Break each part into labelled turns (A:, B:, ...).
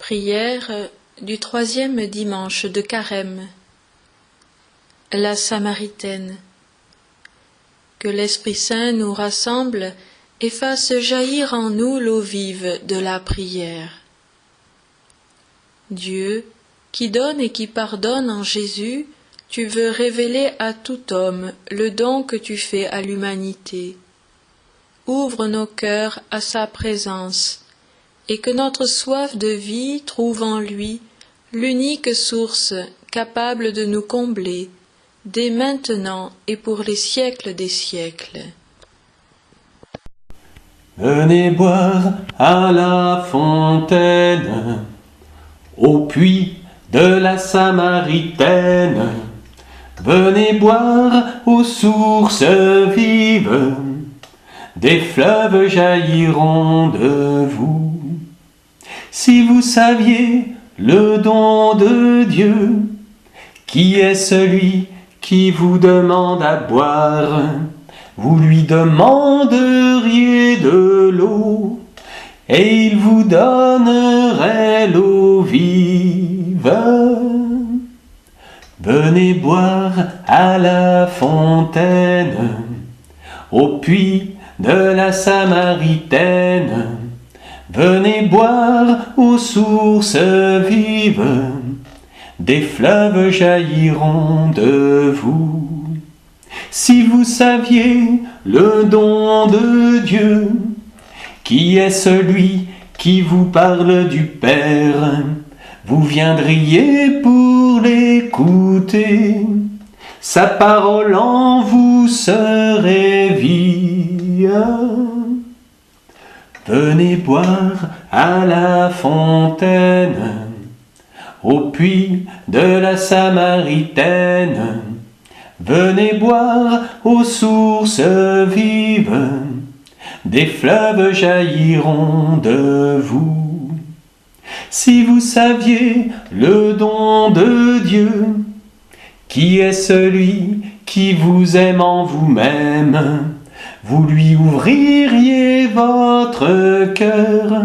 A: Prière du troisième dimanche de Carême. La Samaritaine. Que l'Esprit Saint nous rassemble et fasse jaillir en nous l'eau vive de la prière. Dieu, qui donne et qui pardonne en Jésus, tu veux révéler à tout homme le don que tu fais à l'humanité. Ouvre nos cœurs à sa présence, et que notre soif de vie trouve en lui l'unique source capable de nous combler, dès maintenant et pour les siècles des siècles.
B: Venez boire à la fontaine, au puits de la Samaritaine. Venez boire aux sources vives, des fleuves jailliront de vous. Si vous saviez le don de Dieu, qui est celui qui vous demande à boire, vous lui demanderiez de l'eau, et il vous donnerait l'eau vive. Venez boire à la fontaine, au puits de la Samaritaine. Venez boire aux sources vives, des fleuves jailliront de vous. Si vous saviez le don de Dieu, qui est celui qui vous parle du Père, vous viendriez pour l'écouter, sa parole en vous serait vie. Venez boire à la fontaine, au puits de la Samaritaine. Venez boire aux sources vives, des fleuves jailliront de vous. Si vous saviez le don de Dieu, qui est celui qui vous aime en vous-même, vous lui ouvririez votre cœur,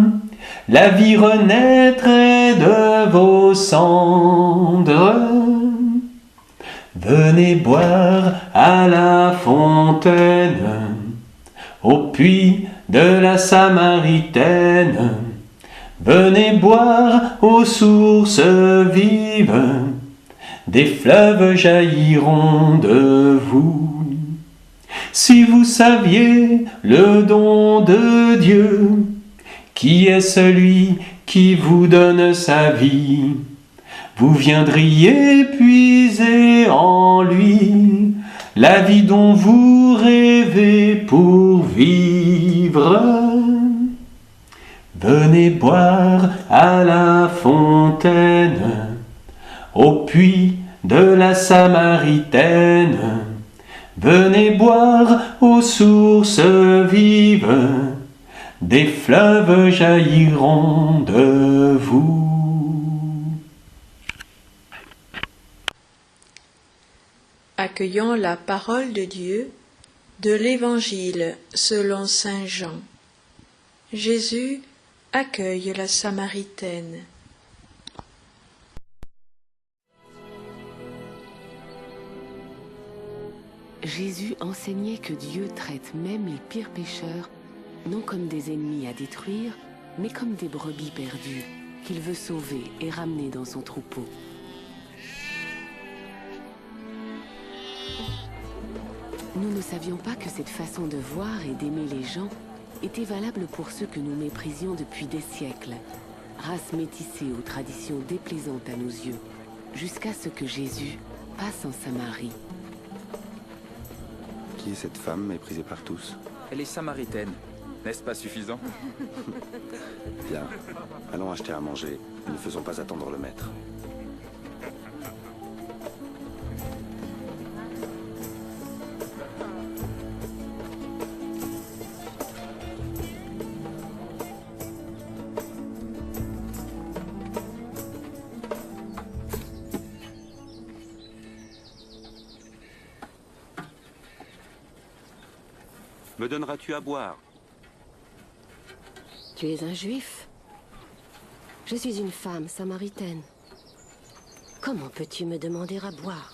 B: la vie renaîtrait de vos cendres. Venez boire à la fontaine, au puits de la Samaritaine. Venez boire aux sources vives, des fleuves jailliront de vous. Si vous saviez le don de Dieu, qui est celui qui vous donne sa vie, vous viendriez puiser en lui la vie dont vous rêvez pour vivre. Venez boire à la fontaine, au puits de la Samaritaine. Venez boire aux sources vives, des fleuves jailliront de vous.
A: Accueillons la parole de Dieu de l'Évangile selon saint Jean. Jésus accueille la Samaritaine.
C: Jésus enseignait que Dieu traite même les pires pécheurs, non comme des ennemis à détruire, mais comme des brebis perdues, qu'il veut sauver et ramener dans son troupeau. Nous ne savions pas que cette façon de voir et d'aimer les gens était valable pour ceux que nous méprisions depuis des siècles, race métissée aux traditions déplaisantes à nos yeux, jusqu'à ce que Jésus passe en Samarie.
D: Qui est cette femme méprisée par tous?
E: Elle est samaritaine. N'est-ce pas suffisant?
D: Bien, allons acheter à manger. Ne faisons pas attendre le maître.
F: Me donneras-tu à boire?
C: Tu es un juif? Je suis une femme samaritaine. Comment peux-tu me demander à boire?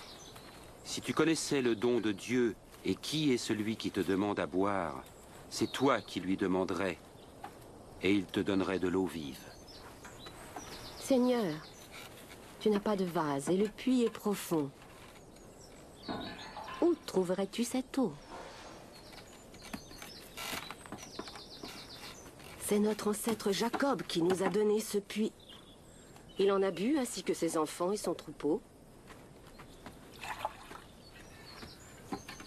F: Si tu connaissais le don de Dieu et qui est celui qui te demande à boire, c'est toi qui lui demanderais, et il te donnerait de l'eau vive.
C: Seigneur, tu n'as pas de vase et le puits est profond. Où trouverais-tu cette eau? C'est notre ancêtre Jacob qui nous a donné ce puits. Il en a bu ainsi que ses enfants et son troupeau.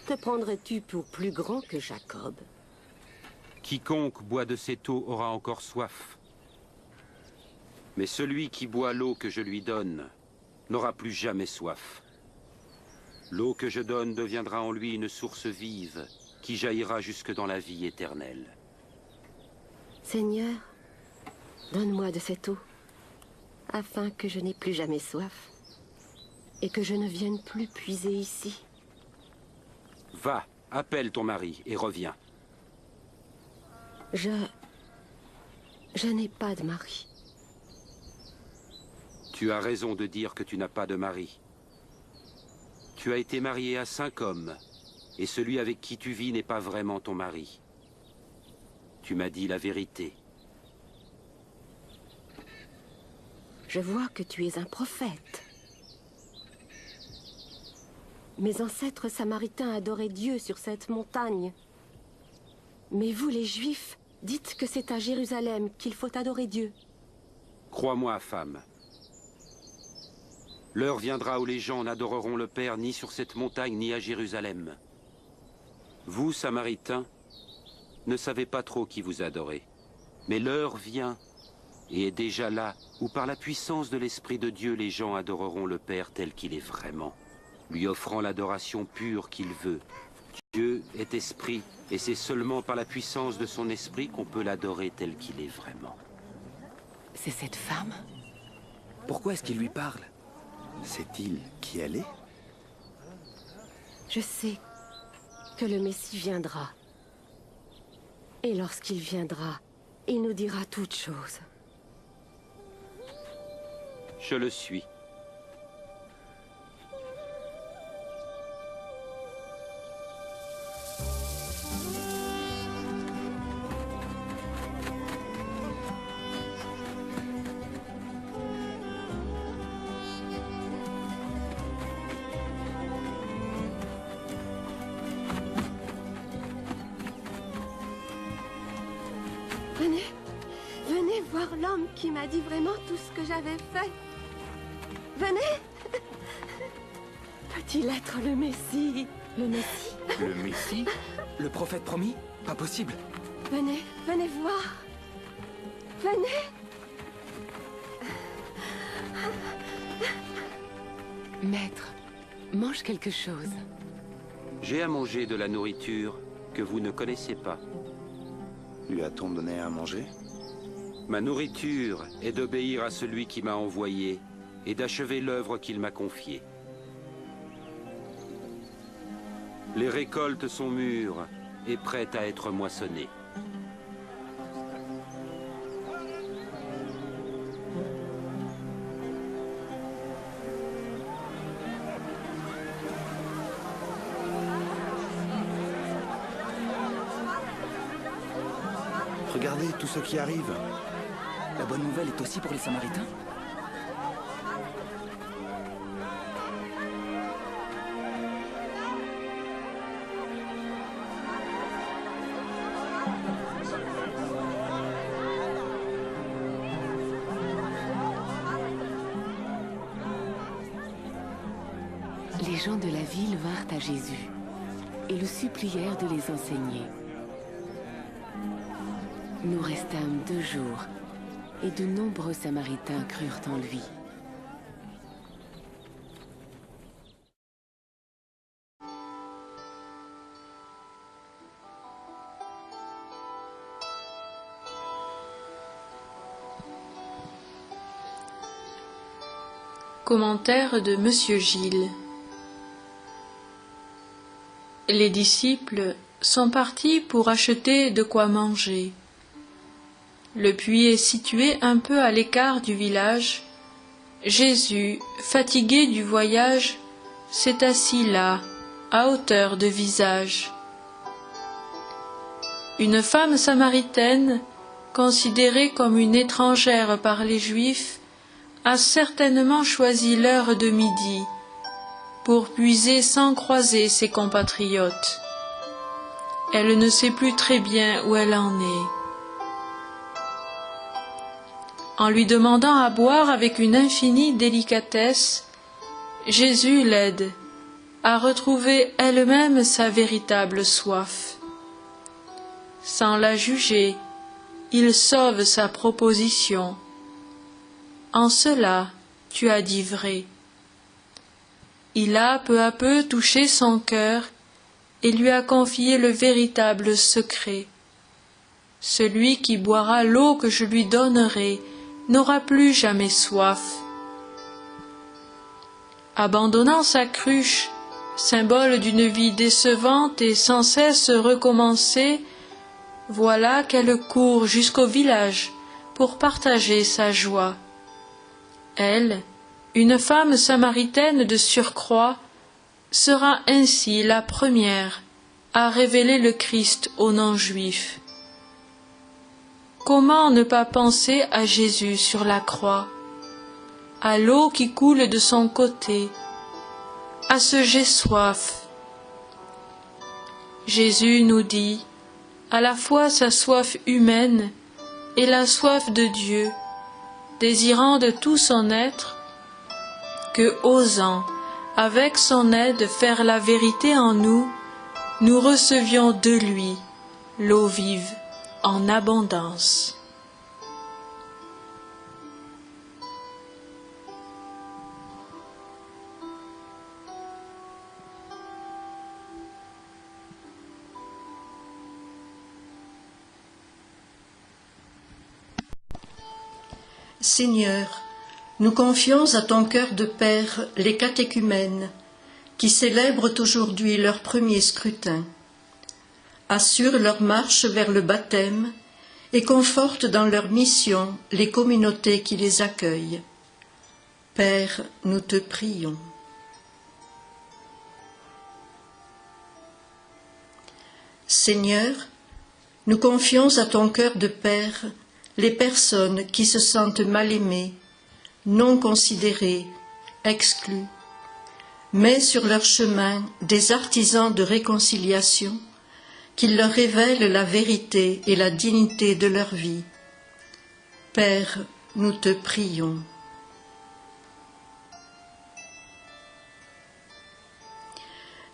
C: Te prendrais-tu pour plus grand que Jacob?
F: Quiconque boit de cette eau aura encore soif. Mais celui qui boit l'eau que je lui donne n'aura plus jamais soif. L'eau que je donne deviendra en lui une source vive qui jaillira jusque dans la vie éternelle.
C: Seigneur, donne-moi de cette eau, afin que je n'ai plus jamais soif, et que je ne vienne plus puiser ici.
F: Va, appelle ton mari et reviens.
C: Je n'ai pas de mari.
F: Tu as raison de dire que tu n'as pas de mari. Tu as été marié à 5 hommes, et celui avec qui tu vis n'est pas vraiment ton mari. Tu m'as dit la vérité.
C: Je vois que tu es un prophète. Mes ancêtres samaritains adoraient Dieu sur cette montagne. Mais vous, les Juifs, dites que c'est à Jérusalem qu'il faut adorer Dieu.
F: Crois-moi, femme. L'heure viendra où les gens n'adoreront le Père ni sur cette montagne ni à Jérusalem. Vous, Samaritains, ne savez pas trop qui vous adorez. Mais l'heure vient, et est déjà là, où par la puissance de l'Esprit de Dieu, les gens adoreront le Père tel qu'il est vraiment, lui offrant l'adoration pure qu'il veut. Dieu est esprit, et c'est seulement par la puissance de son esprit qu'on peut l'adorer tel qu'il est vraiment.
C: C'est cette femme?
E: Pourquoi est-ce qu'il lui parle?
D: Sait-il qui elle est?
C: Je sais que le Messie viendra. Et lorsqu'il viendra, il nous dira toutes choses.
F: Je le suis.
C: Venez voir l'homme qui m'a dit vraiment tout ce que j'avais fait. Venez. Peut-il être le Messie? Le Messie?
E: Le Messie? Le prophète promis? Pas possible.
C: Venez voir. Venez. Maître, mange quelque chose.
F: J'ai à manger de la nourriture que vous ne connaissez pas.
D: Lui a-t-on donné à manger?
F: Ma nourriture est d'obéir à celui qui m'a envoyé et d'achever l'œuvre qu'il m'a confiée. Les récoltes sont mûres et prêtes à être moissonnées.
D: Regardez tout ce qui arrive.
E: La bonne nouvelle est aussi pour les Samaritains?
C: Les gens de la ville vinrent à Jésus et le supplièrent de les enseigner. Nous restâmes 2 jours, et de nombreux Samaritains crurent en lui.
A: Commentaire de Monsieur Gilles. Les disciples sont partis pour acheter de quoi manger. Le puits est situé un peu à l'écart du village. Jésus, fatigué du voyage, s'est assis là, à hauteur de visage. Une femme samaritaine, considérée comme une étrangère par les Juifs, a certainement choisi l'heure de midi pour puiser sans croiser ses compatriotes. Elle ne sait plus très bien où elle en est. En lui demandant à boire avec une infinie délicatesse, Jésus l'aide à retrouver elle-même sa véritable soif. Sans la juger, il sauve sa proposition. En cela, tu as dit vrai. Il a peu à peu touché son cœur et lui a confié le véritable secret. Celui qui boira l'eau que je lui donnerai n'aura plus jamais soif. Abandonnant sa cruche, symbole d'une vie décevante et sans cesse recommencée, voilà qu'elle court jusqu'au village pour partager sa joie. Elle, une femme samaritaine de surcroît, sera ainsi la première à révéler le Christ aux non-juifs. Comment ne pas penser à Jésus sur la croix, à l'eau qui coule de son côté, à ce j'ai soif. Jésus nous dit à la fois sa soif humaine et la soif de Dieu, désirant de tout son être, que, osant, avec son aide, faire la vérité en nous, nous recevions de lui l'eau vive en abondance.
G: Seigneur, nous confions à ton cœur de Père les catéchumènes qui célèbrent aujourd'hui leur premier scrutin. Assure leur marche vers le baptême et conforte dans leur mission les communautés qui les accueillent. Père, nous te prions. Seigneur, nous confions à ton cœur de Père les personnes qui se sentent mal aimées, non considérées, exclues. Mets sur leur chemin des artisans de réconciliation qui leur révèlent la vérité et la dignité de leur vie. Père, nous te prions.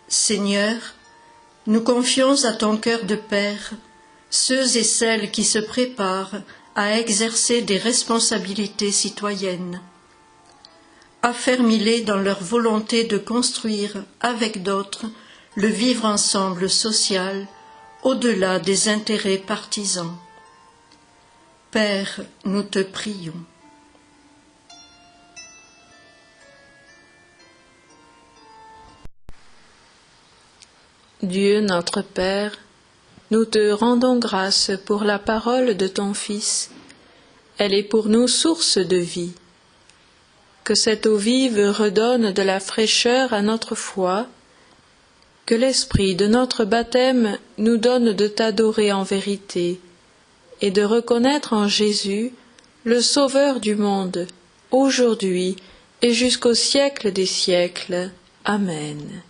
G: Seigneur, nous confions à ton cœur de Père ceux et celles qui se préparent à exercer des responsabilités citoyennes. Affermis-les dans leur volonté de construire avec d'autres le vivre ensemble social au-delà des intérêts partisans. Père, nous te prions.
A: Dieu notre Père, nous te rendons grâce pour la parole de ton Fils. Elle est pour nous source de vie. Que cette eau vive redonne de la fraîcheur à notre foi, que l'esprit de notre baptême nous donne de t'adorer en vérité et de reconnaître en Jésus le Sauveur du monde, aujourd'hui et jusqu'au siècle des siècles. Amen.